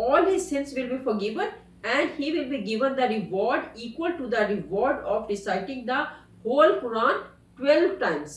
all his sins will be forgiven and he will be given the reward equal to the reward of reciting the whole Quran 12 times।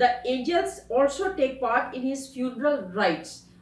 The angels also take part in his funeral rites।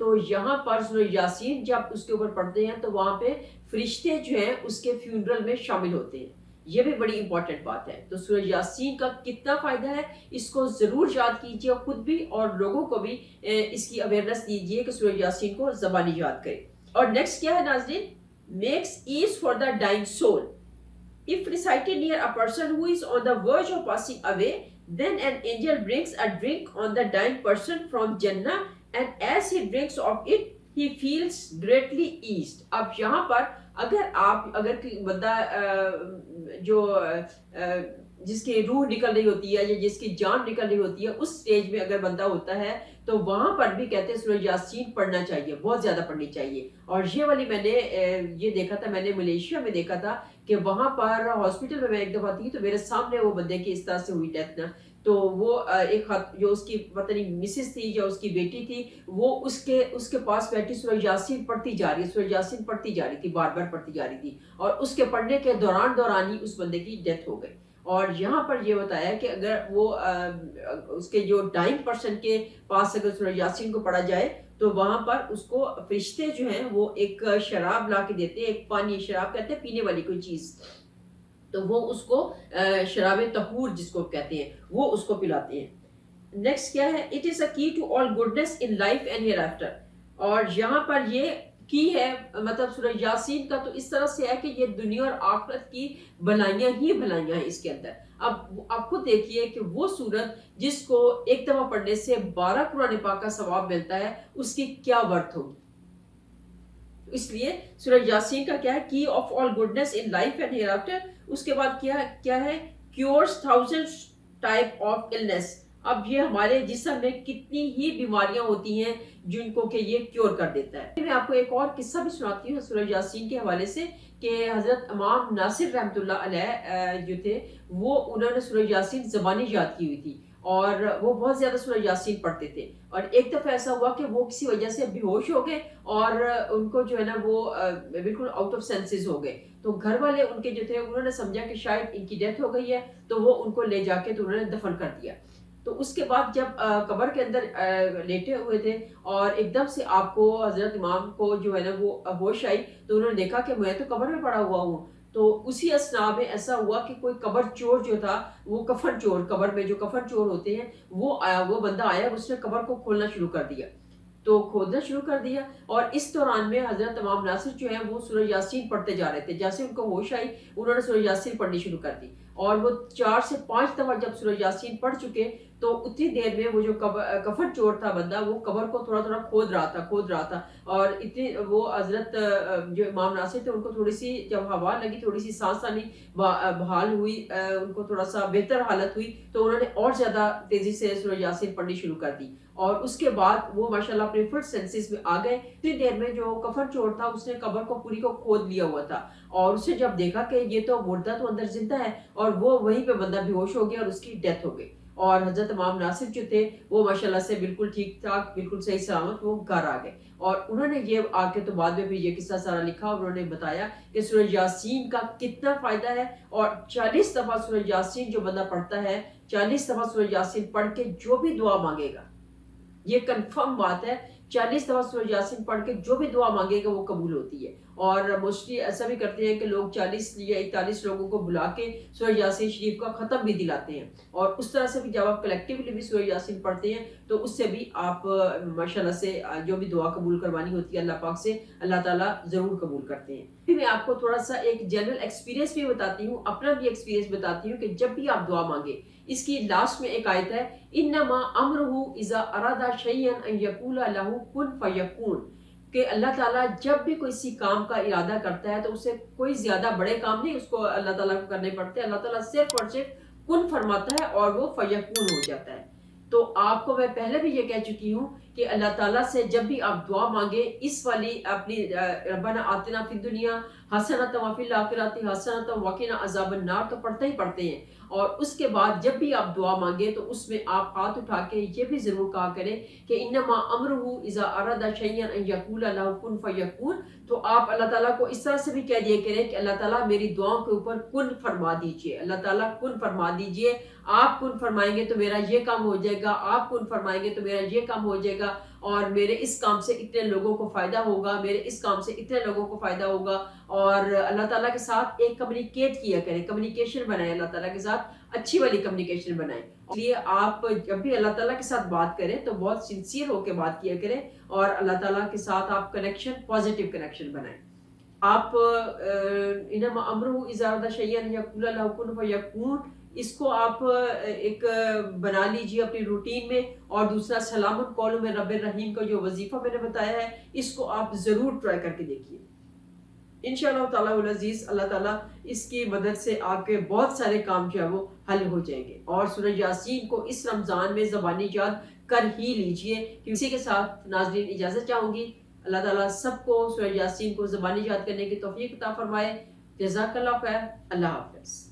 تو یہاں پر سورہ یاسین جب اس کے اوپر پڑھتے ہیں تو وہاں پہ فرشتے جو ہیں اس کے فیونرل میں شامل ہوتے ہیں. یہ بھی بڑی امپورٹنٹ بات ہے. تو سورہ یاسین کا کتنا فائدہ ہے اس کو ضرور یاد کیجیے, خود بھی اور لوگوں کو بھی اس کی اویئرنیس دیجیے کہ سورہ یاسین کو زبانی یاد کریں. اور نیکسٹ کیا ہے ناظرین, makes ease for the dying soul. If recited near a person who is on the verge of passing away, then an angel brings a drink on the dying person from Jannah, and as he drinks of it, he feels greatly eased. اب یہاں پر اگر کوئی بندہ جو جس کی روح نکل رہی ہوتی ہے یا جس کی جان نکل رہی ہوتی ہے اس سٹیج میں اگر بندہ ہوتا ہے تو وہاں پر بھی کہتے ہیں سورہ یاسین پڑھنا چاہیے, بہت زیادہ پڑھنی چاہیے. اور یہ والی میں نے یہ دیکھا تھا, میں نے ملیشیا میں دیکھا تھا کہ وہاں پر ہاسپٹل میں ایک دفعہ تھی تو میرے سامنے وہ بندے کی اس طرح سے ہوئی ڈیتھ نا, تو وہ ایک جو اس کی پتہ نہیں مسز تھی یا اس کی بیٹی تھی, وہ اس کے پاس بیٹھی سورہ یاسین پڑھتی جا رہی ہے, سورہ یاسین پڑھتی جا رہی تھی, بار بار پڑھتی جا رہی تھی, اور اس کے پڑھنے کے دوران ہی اس بندے کی ڈیتھ ہو گئی. اور یہاں پر یہ بتایا کہ اگر وہ اس کے جو ڈائنگ پرسن کے پاس اگر سورہ یاسین کو پڑھا جائے تو وہاں پر اس کو فرشتے جو ہیں وہ ایک شراب لا کے دیتے ہیں, ایک پانی, شراب کہتے ہیں پینے والی کوئی چیز, تو وہ اس کو شراب طہور جس کو کہتے ہیں وہ اس کو پلاتے ہیں. نیکسٹ کیا ہے, it is a key to all goodness in life and hereafter. اور یہاں پر یہ کی ہے مطلب سورہ یاسین کا تو اس طرح سے ہے کہ یہ دنیا اور آخرت کی بھلائیاں ہی بھلائیاں ہیں اس کے اندر. اب آپ خود دیکھیے کہ وہ سورت جس کو ایک دفعہ پڑھنے سے 12 قرآن پاک کا ثواب ملتا ہے اس کی کیا ورتھ ہوگی. اس لیے سورہ یاسین کا کیا ہے, key of all goodness in life and hereafter. اس کے بعد کیا ہے, کیورز 1000 ٹائپ آف النس. اب یہ ہمارے جسم میں کتنی ہی بیماریاں ہوتی ہیں جن کو کہ یہ کیور کر دیتا ہے. میں آپ کو ایک اور قصہ بھی سناتی ہوں سورہ یاسین کے حوالے سے کہ حضرت امام ناصر رحمۃ اللہ علیہ جو تھے وہ انہوں نے سورہ یاسین زبانی یاد کی ہوئی تھی اور وہ بہت زیادہ سورہ یاسین پڑھتے تھے. اور ایک دفعہ ایسا ہوا کہ وہ کسی وجہ سے بے ہوش ہو گئے اور ان کو جو ہے نا وہ بالکل آؤٹ آف سینسز ہو گئے. تو گھر والے ان کے جو تھے انہوں نے سمجھا کہ شاید ان کی ڈیتھ ہو گئی ہے, تو وہ ان کو لے جا کے تو انہوں نے دفن کر دیا. تو اس کے بعد جب قبر کے اندر لیٹے ہوئے تھے اور ایک دم سے آپ کو حضرت امام کو جو ہے نا وہ ہوش آئی, تو انہوں نے دیکھا کہ میں تو قبر میں پڑا ہوا ہوں. تو اسی اثنا میں ایسا ہوا کہ کوئی قبر چور جو تھا, وہ کفن چور, قبر میں جو کفن چور ہوتے ہیں وہ بندہ آیا, اس نے قبر کو کھولنا شروع کر دیا, تو کھودنا شروع کر دیا. اور اس دوران میں حضرت امام ناصر جو ہیں وہ سورہ یاسین پڑھتے جا رہے تھے. جیسے ان کو ہوش آئی انہوں نے سورہ یاسین پڑھنی شروع کر دی, اور وہ 4 سے 5 دفعہ جب سورہ یاسین پڑھ چکے تو اتنی دیر میں وہ جو کفن چور تھا بندہ وہ قبر کو تھوڑا تھوڑا کھود رہا تھا. اور اتنی وہ حضرت جو امام ناصر تھے ان کو تھوڑی سی جب ہوا لگی, تھوڑی سی سانس آنی بحال ہوئی, ان کو تھوڑا سا بہتر حالت ہوئی, تو انہوں نے اور زیادہ تیزی سے سورہ یاسین پڑھنی شروع کر دی. اور اس کے بعد وہ ماشاءاللہ اپنے فل سینسز میں آ گئے. اتنی دیر میں جو کفن چور تھا اس نے قبر کو پوری کو کھود لیا ہوا تھا, اور اسے جب دیکھا کہ یہ تو مردہ تو اندر زندہ ہے, اور وہ وہیں پہ بندہ بے ہوش ہو گیا اور اس کی ڈیتھ ہو گئی. اور حضرت امام ناصر جو تھے وہ ماشاءاللہ سے بالکل ٹھیک ٹھاک, بالکل صحیح سلامت وہ گھر آ گئے. اور انہوں نے یہ آ کے تو بعد میں بھی یہ قصہ سارا لکھا, اور انہوں نے بتایا کہ سورہ یاسین کا کتنا فائدہ ہے. اور 40 دفعہ سورہ یاسین جو بندہ پڑھتا ہے, 40 دفعہ سورہ یاسین پڑھ کے جو بھی دعا مانگے گا, یہ کنفرم بات ہے, 40 دفعہ سورہ یاسین پڑھ کے جو بھی دعا مانگے گا وہ قبول ہوتی ہے. اور موسٹلی ایسا بھی کرتے ہیں کہ لوگ 40 یا 41 لوگوں کو بلا کے سورہ یاسین شریف کا ختم بھی دلاتے ہیں. اور اس طرح سے بھی جب آپ کلیکٹیولی بھی سورہ یاسین پڑھتے ہیں تو اس سے بھی آپ ماشاءاللہ سے جو بھی دعا قبول کروانی ہوتی ہے اللہ پاک سے, اللہ تعالیٰ ضرور قبول کرتے ہیں. پھر میں آپ کو تھوڑا سا ایک جنرل ایکسپیرینس بھی بتاتی ہوں, اپنا بھی ایکسپیرینس بتاتی ہوں کہ جب بھی آپ دعا مانگے, اس کی لاسٹ میں ایک آیت ہے, انما امرہ اذا اراد شیئا ان یقول لہ کن فیکون, کہ اللہ تعالیٰ جب بھی کوئی کام کا ارادہ کرتا ہے تو اسے کوئی زیادہ بڑے کام نہیں اس کو اللہ تعالیٰ کو کرنے پڑتے, اللہ تعالیٰ صرف اور صرف کن فرماتا ہے اور وہ فیکون ہو جاتا ہے. تو آپ کو میں پہلے بھی یہ کہہ چکی ہوں کہ اللہ تعالیٰ سے جب بھی آپ دعا مانگے اس والی اپنی ربنا آتنا فی الدنیا حسنۃ وفی الآخرۃ حسنۃ وقنا عذاب النار تو پڑھتے ہیں. اور اس کے بعد جب بھی آپ دعا مانگے تو اس میں آپ ہاتھ اٹھا کے یہ بھی ضرور کہا کریں کہ انما امرہ اذا اراد شیئا ان یقول لہ کن فیکون. تو آپ اللہ تعالیٰ کو اس طرح سے بھی کہہ دیا کریں کہ اللہ تعالیٰ میری دعاؤں کے اوپر کن فرما دیجئے, اللہ تعالیٰ کن فرما دیجئے, آپ کن فرمائیں گے تو میرا یہ کام ہو جائے گا, آپ کن فرمائیں گے تو میرا یہ کام ہو جائے گا, گا اور میرے اس کام سے اتنے لوگوں کو فائدہ ہوگا، میرے اس کام سے اتنے لوگوں کو فائدہ ہوگا. اور اللہ تعالیٰ کے ساتھ ایک کمیونیکیٹ کیا کریں، کمیونیکیشن بنائیں، اللہ تعالیٰ کے ساتھ اچھی والی کمیونیکیشن بنائیں. اس لیے آپ جب بھی اللہ تعالیٰ کے ساتھ بات کریں تو بہت سنسیئر ہو کے بات کیا کریں اور اللہ تعالیٰ کے ساتھ آپ کنیکشن پازیٹیو کنیکشن بنائیں. آپ انما امرہ اذا اراد شیئا ان یقول له کن فیکون، اس کو آپ ایک بنا لیجیے اپنی روٹین میں. اور دوسرا سلام قول من رب الرحیم کا جو وظیفہ میں نے بتایا ہے اس کو آپ ضرور ٹرائی کر کے دیکھیے. انشاءاللہ تعالیٰ العزیز اللہ تعالیٰ اس کی مدد سے آپ کے بہت سارے کام جو ہے وہ حل ہو جائیں گے. اور سورہ یاسین کو اس رمضان میں زبانی یاد کر ہی لیجئے. اسی کے ساتھ ناظرین اجازت چاہوں گی. اللہ تعالیٰ سب کو سورہ یاسین کو زبانی یاد کرنے کی توفیق عطا فرمائے. جزاک اللہ خیر. اللہ حافظ.